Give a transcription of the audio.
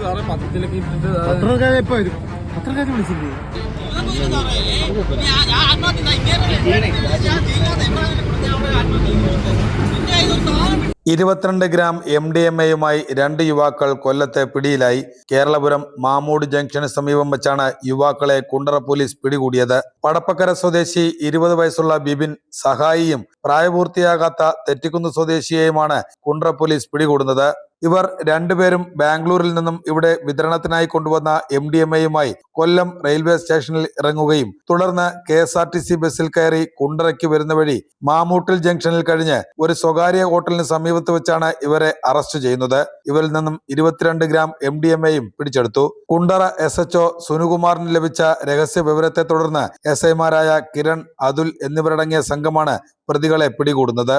സാറേ പത്രത്തിലൊക്കെ ഇട്ടിട്ട് പത്രക്കാരെ ഇപ്പൊ വരും. പത്രക്കാരെ വിളിച്ചില്ലേ? ഗ്രാം MDMA-യുമായി 2 യുവാക്കൾ കൊല്ലത്തെ പിടിയിലായി. കേരളപുരം മാമൂട് ജംഗ്ഷന് സമീപം വെച്ചാണ് യുവാക്കളെ കുണ്ടറ പോലീസ് പിടികൂടിയത്. പടപ്പക്കര സ്വദേശി 20 വയസ്സുള്ള ബിബിൻ സഹായിയും പ്രായപൂർത്തിയാകാത്ത തെറ്റിക്കുന്ന് സ്വദേശിയെയുമാണ് കുണ്ടറ പോലീസ് പിടികൂടുന്നത്. ഇവർ രണ്ടുപേരും ബാംഗ്ലൂരിൽ നിന്നും ഇവിടെ വിതരണത്തിനായി കൊണ്ടുവന്ന MDMA-യുമായി കൊല്ലം റെയിൽവേ സ്റ്റേഷനിൽ ഇറങ്ങുകയും തുടർന്ന് KSRTC ബസ്സിൽ കയറി കുണ്ടറയ്ക്ക് വരുന്ന വഴി മാമൂട്ടിൽ ജംഗ്ഷനിൽ കഴിഞ്ഞ് ഒരു സ്വകാര്യ ഹോട്ടലിന് സമീപത്ത് വെച്ചാണ് ഇവരെ അറസ്റ്റ് ചെയ്യുന്നത്. ഇവരിൽ നിന്നും 22 ഗ്രാം MDMA-യും പിടിച്ചെടുത്തു. കുണ്ടറ SHO സുനുകുമാറിന് ലഭിച്ച രഹസ്യ വിവരത്തെ തുടർന്ന് SI-മാരായ കിരൺ, അതുൽ എന്നിവരടങ്ങിയ സംഘമാണ് പ്രതികളെ പിടികൂടുന്നത്.